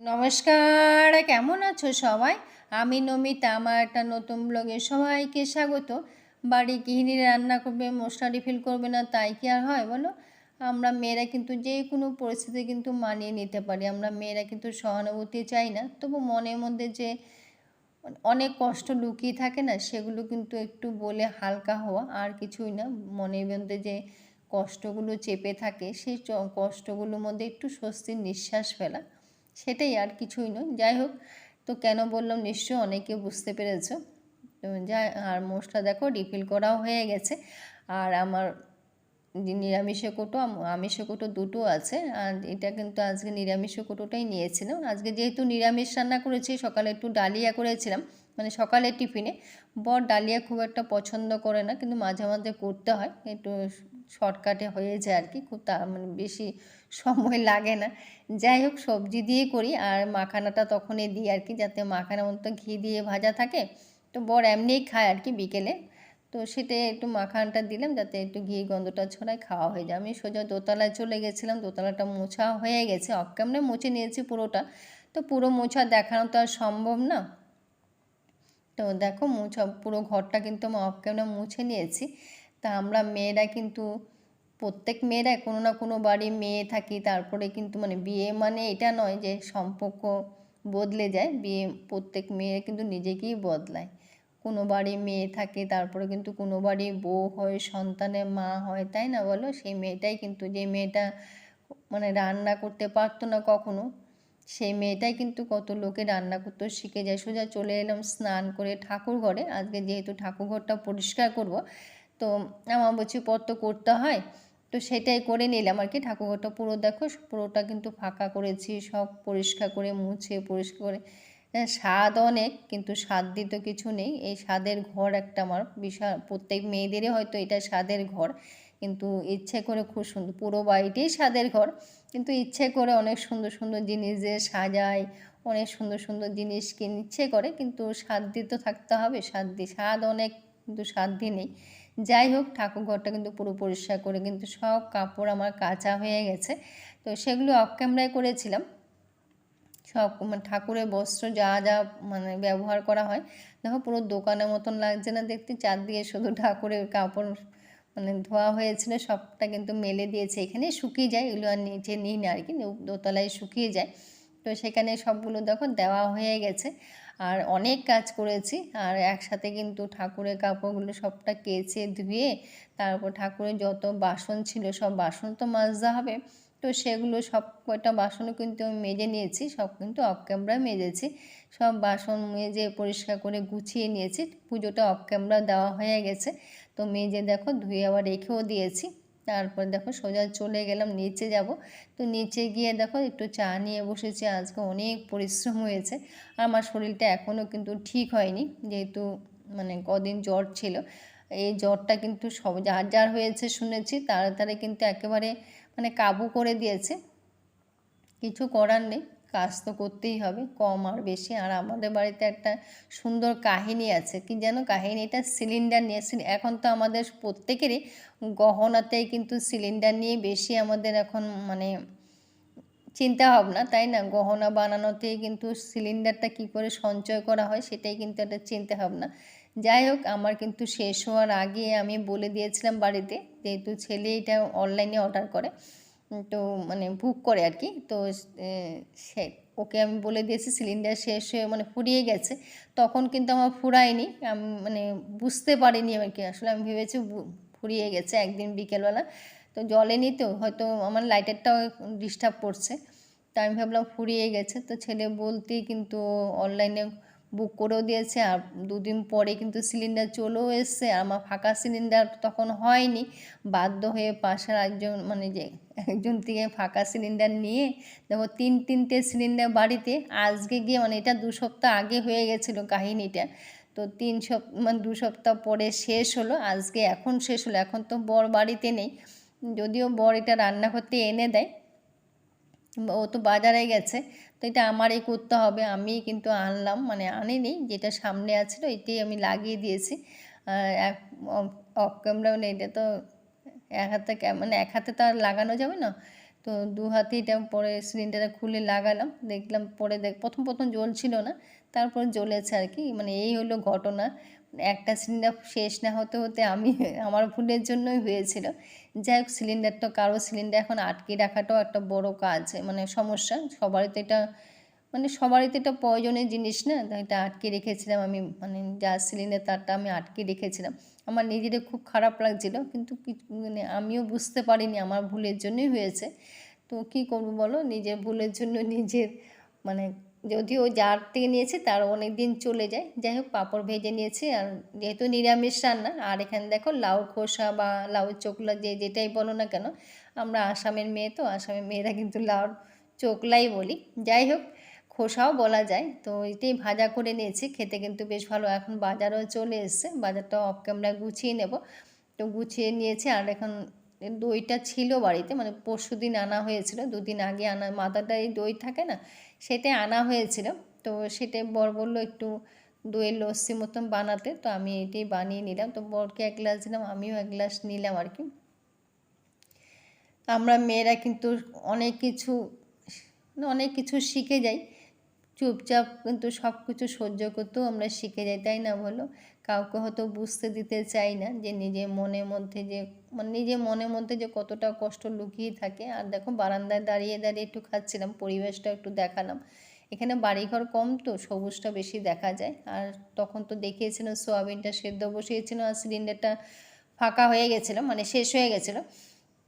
নমস্কার, কেমন আছো সবাই? আমি নমিতা। আমার একটা নতুন ব্লগে সবাইকে স্বাগত। বাড়ি গৃহিণী রান্না করবে, মশলা রিফিল করবে না, তাই কি আর হয় বলো? আমরা মেয়েরা কিন্তু যে কোনো পরিস্থিতি কিন্তু মানিয়ে নিতে পারি। আমরা মেয়েরা কিন্তু সহানুভূতি চাই না, তবু মনের মধ্যে যে অনেক কষ্ট লুকিয়ে থাকে না, সেগুলো কিন্তু একটু বলে হালকা হওয়া, আর কিছুই না। মনের মধ্যে যে কষ্টগুলো চেপে থাকে, সেই কষ্টগুলোর মধ্যে একটু স্বস্তির নিঃশ্বাস ফেলা, সেটাই, আর কিছুই নয়। যাই হোক, তো কেন বললাম নিশ্চয়ই অনেকে বুঝতে পেরেছো। তো যাই, আর মোষটা দেখো রিফিল করাও হয়ে গেছে। আর আমার যে নিরামিষ কৌটো, আমিষ কৌটো দুটো আছে। আর এটা কিন্তু আজকে নিরামিষ কৌটোটাই নিয়েছিলাম। আজকে যেহেতু নিরামিষ রান্না করেছি, সকালে একটু ডালিয়া করেছিলাম, মানে সকালের টিফিনে। বর ডালিয়া খুব একটা পছন্দ করে না, কিন্তু মাঝে মাঝে করতে হয়, একটু শর্টকাটে হয়ে যায় আর কি, খুব মানে বেশি সময় লাগে না। যাই হোক, সবজি দিয়ে করি, আর মাখানাটা তখনই দিই আর কি, যাতে মাখানার মতো ঘি দিয়ে ভাজা থাকে। তো বর এমনিই খায় আর কি বিকেলে। তো সেটাই একটু মাখানটা দিলাম, যাতে একটু ঘি গন্ধটা ছড়ায়, খাওয়া হয়ে যায়। আমি সোজা দোতলায় চলে গেছিলাম, দোতলাটা মোছা হয়ে গেছে, অফ ক্যামেরায় মুছে নিয়েছি পুরোটা। তো পুরো মোছা দেখানো তো আর সম্ভব না। তো দেখো, মোছা পুরো ঘরটা কিন্তু আমি অফ ক্যামেরা মুছে নিয়েছি। তা আমরা মেয়েরা কিন্তু, প্রত্যেক মেয়েরা কোনো না কোনো বাড়ি মেয়ে থাকি, তারপরে কিন্তু মানে বিয়ে মানে এটা নয় যে সম্পর্ক বদলে যায়। বিয়ে প্রত্যেক মেয়ে কিন্তু নিজেকেই বদলায়। কোনো বাড়ি মেয়ে থাকে, তারপরে কিন্তু কোনো বাড়ি বউ হয়, সন্তানের মা হয়, তাই না বলো? সেই মেয়েটাই কিন্তু, যে মেয়েটা মানে রান্না করতে পারতো না কখনো, সেই মেয়েটাই কিন্তু কত লোকে রান্না করতে শিখে যায়। সোজা চলে এলাম স্নান করে ঠাকুর ঘরে। আজকে যেহেতু ঠাকুর ঘরটা পরিষ্কার করব, তো আমার বলছি পর তো করতে হয়, তো সেটাই করে নিলাম আর কি। ঠাকুরঘরটা পুরো দেখো, পুরোটা কিন্তু ফাঁকা করেছি, সব পরিষ্কার করে মুছে পরিষ্কার করে। স্বাদ অনেক, কিন্তু স্বাদ দিতে কিছু নেই। এই স্বাদের ঘর একটা আমার বিশাল, প্রত্যেক মেয়েদেরই হয়তো এটা স্বাদের ঘর, কিন্তু ইচ্ছে করে খুব সুন্দর, পুরো বাড়িটাই স্বাদের ঘর, কিন্তু ইচ্ছে করে অনেক সুন্দর সুন্দর জিনিস দিয়ে সাজায়, অনেক সুন্দর সুন্দর জিনিস কিনে ইচ্ছে করে, কিন্তু স্বাদ দিতে থাকতে হবে। স্বাদ অনেক, কিন্তু সাধ্য নেই। যাই হোক, ঠাকুর ঘরটা কিন্তু পুরো পরিষ্কার করে কিন্তু সব কাপড় আমার কাচা হয়ে গেছে। তো সেগুলো অফ ক্যামেরায় করেছিলাম। সব মানে ঠাকুরের বস্ত্র যা যা মানে ব্যবহার করা হয়, দেখো পুরো দোকানের মতন লাগছে না দেখতে? চারদিকে শুধু ঠাকুরের কাপড় মানে ধোয়া হয়েছিল, সবটা কিন্তু মেলে দিয়েছে। এখানে শুকিয়ে যায়, এগুলো আর নিচে নিই না আর কি, দোতলায় শুকিয়ে যায়। তো সেখানে সবগুলো দেখো দেওয়া হয়ে গেছে। আর অনেক কাজ করেছি, আর একসাথে কিন্তু ঠাকুরের কাপড়গুলো সবটা কেচে ধুয়ে, তারপর ঠাকুরের যত বাসন ছিল সব বাসন তো মাজতে হবে। তো সেগুলো সব কয়টা বাসনও কিন্তু আমি মেজে নিয়েছি, সব কিন্তু অফ ক্যামেরায় মেজেছি। সব বাসন মেজে পরিষ্কার করে গুছিয়ে নিয়েছি। পুজোটা অফ ক্যামেরা দেওয়া হয়ে গেছে। তো মেজে দেখো ধুয়ে আবার রেখেও দিয়েছি। তারপর দেখো সোজা চলে গেলাম নিচে যাব। তো নিচে গিয়ে দেখো একটু চা নিয়ে বসেছি। আজকে অনেক পরিশ্রম হয়েছে, আর আমার শরীরটা এখনও কিন্তু ঠিক হয়নি, যেহেতু মানে কদিন জ্বর ছিল। এই জ্বরটা কিন্তু সব যার যার হয়েছে শুনেছি, তাড়াতাড়ি কিন্তু একেবারে মানে কাবু করে দিয়েছে। কিছু করার নেই, কাজ তো করতেই হবে, কম আর বেশি। আর আমাদের বাড়িতে একটা সুন্দর কাহিনী আছে, কি যেন কাহিনীটা? সিলিন্ডার নিয়ে। এখন তো আমাদের প্রত্যেকেরই গহনাতেই কিন্তু সিলিন্ডার নিয়ে বেশি আমাদের এখন মানে চিন্তা ভাবনা, তাই না? গহনা বানানোতেই কিন্তু সিলিন্ডারটা কী করে সঞ্চয় করা হয়, সেটাই কিন্তু একটা চিন্তা ভাবনা। যাই হোক, আমার কিন্তু শেষ হওয়ার আগে আমি বলে দিয়েছিলাম বাড়িতে, যেহেতু ছেলে এটা অনলাইনে অর্ডার করে, তো মানে বুক করে আর কি। তো সে ওকে আমি বলে দিয়েছি সিলিন্ডার শেষ হয়ে মানে ফুরিয়ে গেছে। তখন কিন্তু আমার ফুরায়নি, আমি মানে বুঝতে পারিনি আর কি। আসলে আমি ভেবেছি ফুরিয়ে গেছে একদিন বিকেলবেলা, তো জ্বলেনি, তো হয়তো আমার লাইটারটাও ডিস্টার্ব করছে। তা আমি ভাবলাম ফুরিয়ে গেছে। তো ছেলে বলতেই কিন্তু অনলাইনে বুক করেও দিয়েছে, আর দুদিন পরে কিন্তু সিলিন্ডার চলেও এসছে। আমার ফাঁকা সিলিন্ডার তখন হয়নি, বাধ্য হয়ে পাশের একজন মানে যে একজন থেকে ফাঁকা সিলিন্ডার নিয়ে দেখো তিনটে সিলিন্ডার বাড়িতে। আজকে গিয়ে মানে এটা 2 সপ্তাহ আগে হয়ে গেছিলো কাহিনিটা, তো 3 সপ্তাহ মানে 2 সপ্তাহ পরে শেষ হলো। আজকে এখন শেষ হলো। এখন তো বর বাড়িতে নেই, যদিও বর এটা রান্না করতে এনে দেয়, ও তো বাজারে গেছে। তো এটা আমারই করতে হবে, আমি কিন্তু আনলাম, মানে আনিনি, যেটা সামনে আছিল এটাই আমি লাগিয়ে দিয়েছি। অফ ক্যামেরা মানে এটা তো এক হাতে মানে এক হাতে তো আর লাগানো যাবে না, তো দু হাতেই এটা পরে সিলিন্ডারটা খুলে লাগালাম, দেখলাম পরে প্রথম জ্বলছিল না, তারপর জ্বলেছে আর কি। মানে এই হলো ঘটনা। একটা সিলিন্ডার শেষ না হতে হতে আমার ভুলের জন্যই হয়েছিল। যাই হোক, সিলিন্ডারটা কারো সিলিন্ডার এখন আটকে রাখাটাও একটা বড় কাজ, মানে সমস্যা। সবারই তো এটা প্রয়োজনীয় জিনিস না, তো এটা আটকে রেখেছিলাম আমি, মানে গ্যাস সিলিন্ডার তারটা আমি আটকে রেখেছিলাম। আমার নিজেরও খুব খারাপ লাগছিল, কিন্তু মানে আমিও বুঝতে পারিনি আমার ভুলের জন্যই হয়েছে। তো কী করবো বলো, নিজের ভুলের জন্য নিজের মানে, যদিও যার থেকে নিয়েছি তার অনেক দিন চলে যায়। যাই হোক, পাঁপড় ভেজে নিয়েছি, আর যেহেতু নিরামিষ রান্না, আর এখানে দেখো লাউ খোসা বা লাউ চোকলা যেটাই বলো না কেন, আমরা আসামের মেয়ে, তো আসামের মেয়েরা কিন্তু লাউর চোকলাই বলি। যাই হোক, খোসাও বলা যায়। তো এটাই ভাজা করে নিয়েছি, খেতে কিন্তু বেশ ভালো। এখন বাজারও চলে এসছে, বাজারটা অফ ক্যামেরা গুছিয়ে নেব। তো গুছিয়ে নিয়েছি, আর এখন দইটা ছিল বাড়িতে, মানে পরশুদিন আনা হয়েছিল, দুদিন আগে আনা, মাদারডারি দই থাকে না, সেটাই আনা হয়েছিল। তো সেটাই বর বললো একটু দইয়ের লস্যি মতন বানাতে, তো আমি এটাই বানিয়ে নিলাম। তো বরকে 1 গ্লাস দিলাম, আমিও 1 গ্লাস নিলাম আর কি। আমরা মেয়েরা কিন্তু অনেক কিছু শিখে যাই, চুপচাপ কিন্তু সব কিছু সহ্য করতেও আমরা শিখে যাই, তাই না বলো? কাউকে হয়তো বুঝতে দিতে চাই না যে নিজের মনের মধ্যে যে কতটা কষ্ট লুকিয়ে থাকে। আর দেখো, বারান্দায় দাঁড়িয়ে দাঁড়িয়ে একটু খাচ্ছিলাম, পরিবেশটা একটু দেখালাম। এখানে বাড়িঘর কম, তো সবুজটা বেশি দেখা যায়। আর তখন তো দেখিয়েছিলাম সোয়াবিনটা সেদ্ধ বসিয়েছিল, আর সিলিন্ডারটা ফাঁকা হয়ে গেছিলো, মানে শেষ হয়ে গেছিলো।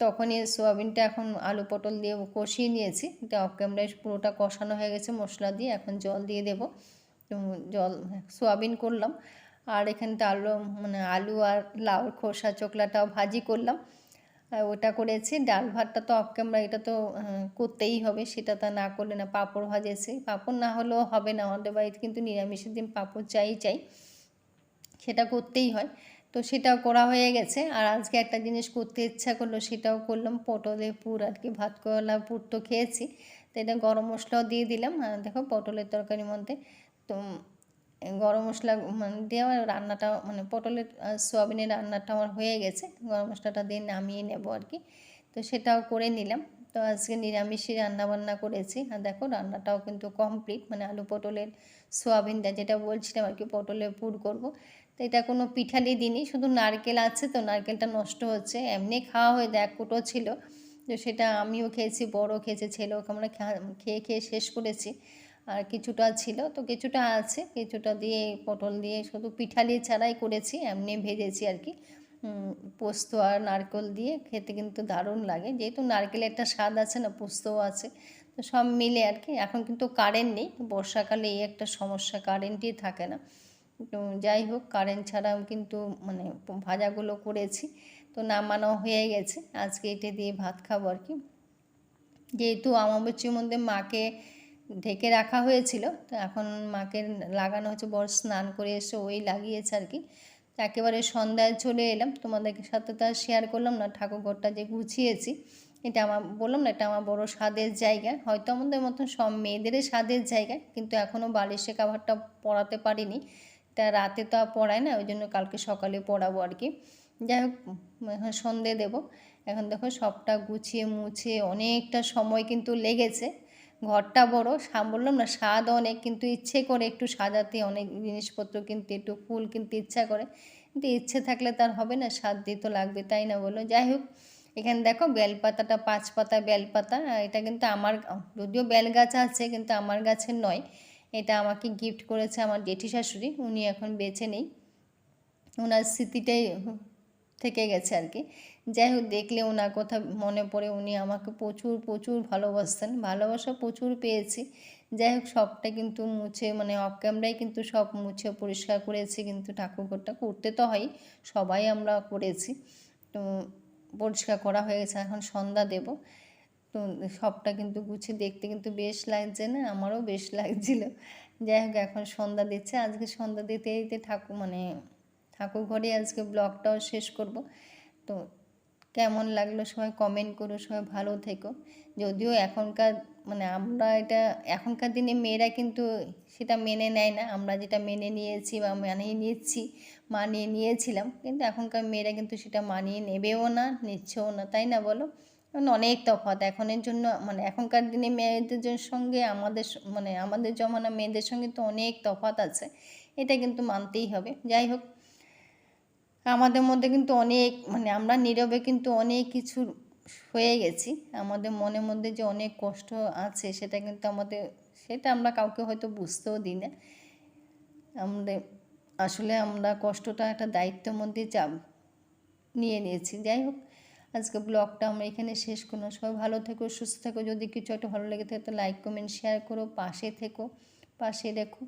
তখনই সোয়াবিনটা এখন আলু পটল দিয়ে কষিয়ে নিয়েছি, এটা অফ ক্যামেরায় পুরোটা কষানো হয়ে গেছে মশলা দিয়ে। এখন জল দিয়ে দেবো, সোয়াবিন করলাম। আর এখানটা আলু আর লাউর খোসা চোকলাটাও ভাজি করলাম, ওটা করেছি। ডাল ভাতটা তো অফ ক্যামেরা, এটা তো করতেই হবে, সেটা তা না করলে না। পাঁপড় ভাজেছি, পাঁপড় না হলেও হবে না, আমাদের বাড়িতে কিন্তু নিরামিষের দিন পাঁপড় চাই, সেটা করতেই হয়। তো সেটাও করা হয়ে গেছে। আর আজকে একটা জিনিস করতে ইচ্ছা করলো, সেটাও করলাম, পটলের পুর আর কি। ভাত করলা পুর তো খেয়েছি, তো এটা গরম মশলাও দিয়ে দিলাম। আর দেখো, পটলের তরকারির মধ্যে তো গরম মশলা দেওয়া রান্নাটা, মানে পটলের সোয়াবিনের রান্নাটা আমার হয়ে গেছে, গরম মশলাটা দিয়ে নামিয়ে নেব আর কি। তো সেটাও করে নিলাম। তো আজকে নিরামিষই রান্নাবান্না করেছি। আর দেখো, রান্নাটাও কিন্তু কমপ্লিট, মানে আলু পটলের সোয়াবিনটা যেটা বলছিলাম আর কি, পটলের পুর করব। তো এটা কোনো পিঠালি দিইনি, শুধু নারকেল আছে, তো নারকেলটা নষ্ট হচ্ছে। এমনি খাওয়া হয়ে 1 কোটো ছিল, তো সেটা আমিও খেয়েছি, বড়ও খেয়েছে, ছেলেও। আমরা খেয়ে খেয়ে শেষ করেছি। আর কিছুটা ছিল, তো কিছুটা আছে, কিছুটা দিয়ে পটল দিয়ে শুধু পিঠালি ছাড়াই করেছি, এমনি ভেজেছি আর কি। পোস্ত আর নারকেল দিয়ে খেতে কিন্তু দারুণ লাগে, যেহেতু নারকেলের একটা স্বাদ আছে না, পোস্তও আছে, তো সব মিলে আর কি। এখন কিন্তু কারেন্ট নেই, বর্ষাকালে এই একটা সমস্যা, কারেন্টই থাকে না। তো যাই হোক, কারেন্ট ছাড়াও কিন্তু মানে ভাজাগুলো করেছি, তো নামানো হয়ে গেছে। আজকে এটা দিয়ে ভাত খাবো আর কি। যেহেতু অমাবস্যার মধ্যে মাকে ঢেকে রাখা হয়েছিল, তো এখন মাকে লাগানো হচ্ছে, বর স্নান করে এসে ওই লাগিয়েছে আর কি। তো একেবারে সন্ধ্যায় চলে এলাম, তোমাদের সাথে তো আর শেয়ার করলাম না ঠাকুরঘরটা যে গুছিয়েছি। এটা বললাম না, এটা আমার বড় স্বাদের জায়গা, হয়তো আমাদের মতন সব মেয়েদেরই স্বাদের জায়গা, কিন্তু এখনও বালিশের কাভারটা পরাতে পারিনি। তা রাতে তো আর পড়ায় না, ওই জন্য কালকে সকালে পড়াবো আর কি। যাই হোক, এখন সন্ধে দেবো। এখন দেখো, সবটা গুছিয়ে মুছে অনেকটা সময় কিন্তু লেগেছে। ঘরটা বড়, বললাম না, স্বাদ অনেক, কিন্তু ইচ্ছে করে একটু সাজাতে, অনেক জিনিসপত্র কিনতে, একটু ফুল কিনতে ইচ্ছা করে, কিন্তু ইচ্ছে থাকলে তার হবে না, স্বাদ দিয়ে তো লাগবে, তাই না বলো? যাই হোক, এখানে দেখো বেলপাতাটা, 5 পাতা বেলপাতা, এটা কিন্তু আমার, যদিও বেল গাছ আছে কিন্তু আমার গাছের নয়, এটা আমাকে গিফট করেছে আমার জেঠি শাশুড়ি, উনি এখন বেঁচে নেই, ওনার স্মৃতিটাই থেকে গেছে আর কি। যাই হোক, দেখলে ওনার কথা মনে পড়ে, উনি আমাকে প্রচুর প্রচুর ভালোবাসতেন, ভালোবাসা প্রচুর পেয়েছি। যাই হোক, সবটা কিন্তু মুছে, মানে অফ ক্যামেরায় কিন্তু সব মুছে পরিষ্কার করেছি, কিন্তু ঠাকুরঘরটা করতে তো হয়, সবাই আমরা করেছি। তো পরিষ্কার করা হয়ে গেছে, এখন সন্ধ্যা দেব। তো সবটা কিন্তু গুছিয়ে দেখতে কিন্তু বেশ লাগছে না, আমারও বেশ লাগছিল। যাই হোক, এখন সন্ধ্যা দিচ্ছে, আজকে সন্ধ্যা দিতে দিতে ঠাকুর ঘরে আজকে ব্লগটাও শেষ করব। তো কেমন লাগলো সবাই কমেন্ট করো, সবাই ভালো থেকো। যদিও এখনকার দিনে মেয়েরা কিন্তু সেটা মেনে নেয় না, আমরা যেটা মেনে নিয়েছি বা মানিয়ে নিয়েছিলাম, কিন্তু এখনকার মেয়েরা কিন্তু সেটা মানিয়ে নেবেও না, নিচ্ছেও না, তাই না বলো? অনেক তফাৎ এখনের জন্য, মানে এখনকার দিনে মেয়েদের সঙ্গে আমাদের মানে আমাদের জমানা মেয়েদের সঙ্গে তো অনেক তফাৎ আছে, এটা কিন্তু মানতেই হবে। যাই হোক, আমাদের মধ্যে কিন্তু অনেক, মানে আমরা নীরবে কিন্তু অনেক কিছু হয়ে গেছি। আমাদের মনের মধ্যে যে অনেক কষ্ট আছে সেটা কিন্তু সেটা আমরা কাউকে হয়তো বুঝতেও দিই না। আমাদের আসলে আমরা কষ্টটা একটা দায়িত্বের মধ্যে নিয়ে নিয়েছি। যাই হোক, আজকে ব্লগটা আমরা এখানে শেষ করলাম। সবাই ভালো থেকো, সুস্থ থেকো। যদি কিছু একটা ভালো লেগে থাকে তো লাইক কমেন্ট শেয়ার করো, পাশে থেকো, পাশে রেখো।